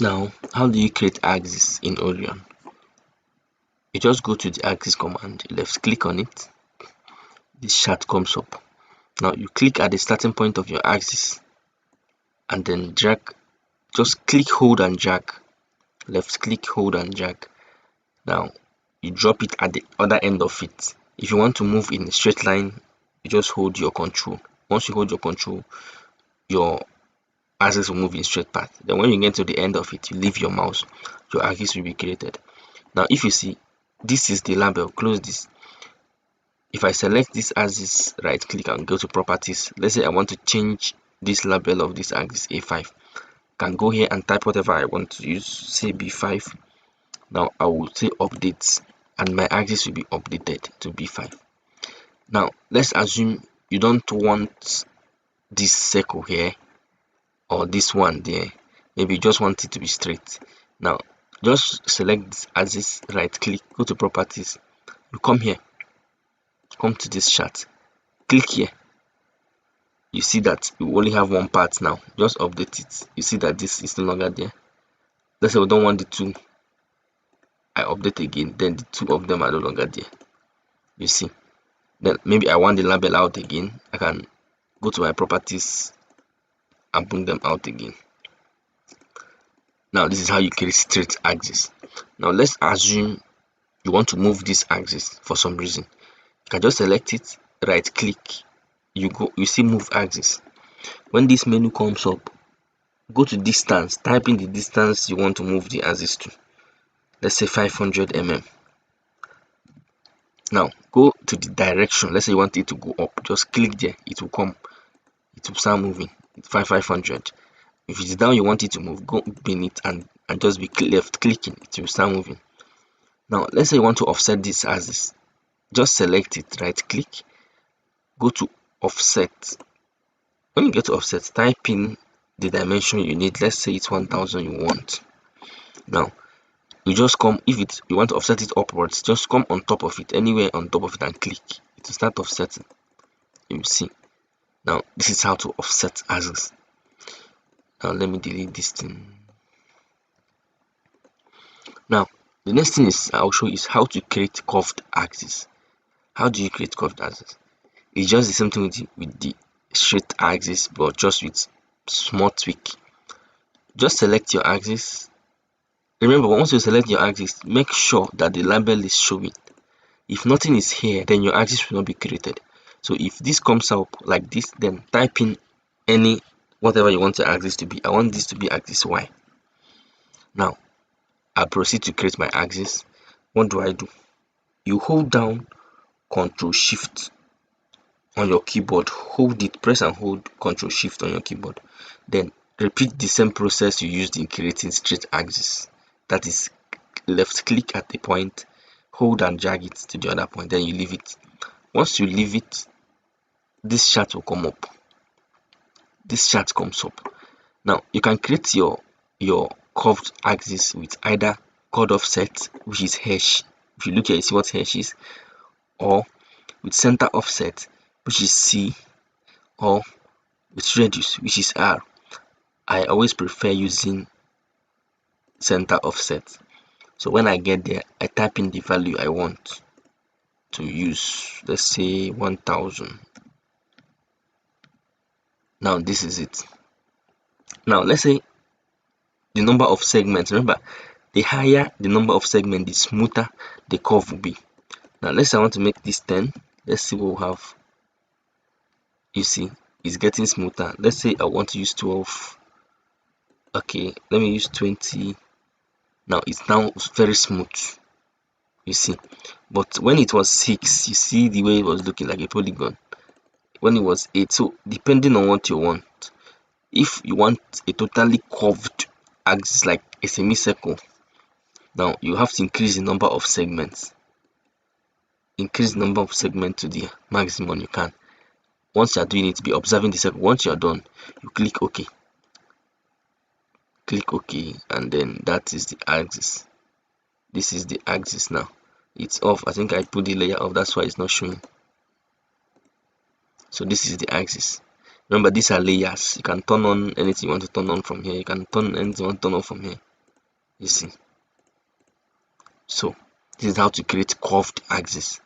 Now, how do you create axis in Orion? You just go to the axis command, you left click on it, this chart comes up. Now you click at the starting point of your axis and then drag, just click, hold and drag, left click, hold and drag. Now you drop it at the other end of it. If you want to move in a straight line, you just hold your control. Once you hold your control, your axis will move in straight path. Then when you get to the end of it, you leave your mouse, your axis will be created. Now if you see, this is the label, close this. If I select this axis, right click and go to properties, let's say I want to change this label of this axis A5, can go here and type whatever I want to use, say B5. Now I will say updates and my axis will be updated to B5. Now let's assume you don't want this circle here or this one there, maybe you just want it to be straight. Now just select this axis, right click, go to properties, you come here, come to this chart, click here. You see that you only have one part now, just update it. You see that this is no longer there. Let's say we don't want the two, I update again, then the two of them are no longer there. You see, then maybe I want the label out again, I can go to my properties and bring them out again. Now this is how you create straight axis. Now let's assume you want to move this axis for some reason. You can just select it, right click, you see move axis. When this menu comes up, go to distance, type in the distance you want to move the axis to, let's say 500 mm. Now go to the direction, let's say you want it to go up, just click there, it will come, it will start moving. It's 500. If it's down, you want it to move, go pin it and just be left clicking, it will start moving. Now let's say you want to offset this axis, just select it, right click, go to offset. When you get to offset, type in the dimension you need, let's say it's 1000 you want. Now you just come, if you want to offset it upwards, just come on top of it, anywhere on top of it and click, it will start offsetting. You see, now this is how to offset axis. Now let me delete this thing. Now the next thing is I'll show you is how to create curved axis. How do you create curved axis? It's just the same thing with the straight axis, but just with small tweak. Just select your axis. Remember, once you select your axis, make sure that the label is showing. If nothing is here, then your axis will not be created. So if this comes out like this, then type in any whatever you want your axis to be. I want this to be axis Y. Now I proceed to create my axis. What do? You hold down Ctrl Shift on your keyboard, hold it, press and hold Ctrl Shift on your keyboard, then repeat the same process you used in creating straight axis. That is, left click at the point, hold and drag it to the other point, then you leave it. Once you leave it, this chart will come up. This chart comes up. Now you can create your curved axis with either chord offset, which is hash. If you look here, you see what hash is, or with center offset, which is C, or with radius, which is R. I always prefer using center offset. So when I get there, I type in the value I want to use, let's say 1000. Now this is it. Now let's say the number of segments, remember, the higher the number of segments, the smoother the curve will be. Now let's say I want to make this 10. Let's see what we have. You see, it's getting smoother. Let's say I want to use 12. Okay, let me use 20. Now it's now very smooth, you see. But when it was 6, you see the way it was looking like a polygon. When it was 8, so depending on what you want, if you want a totally curved axis like a semicircle, now you have to increase the number of segments. Increase the number of segments to the maximum you can. Once you are doing it, be observing the circle. Once you are done, you click OK. Click OK, and then that is the axis. This is the axis now. It's off. I think I put the layer off, that's why it's not showing. So this is the axis. Remember, these are layers. You can turn on anything you want to turn on from here. You can turn anything you want to turn on from here. You see, so this is how to create curved axis.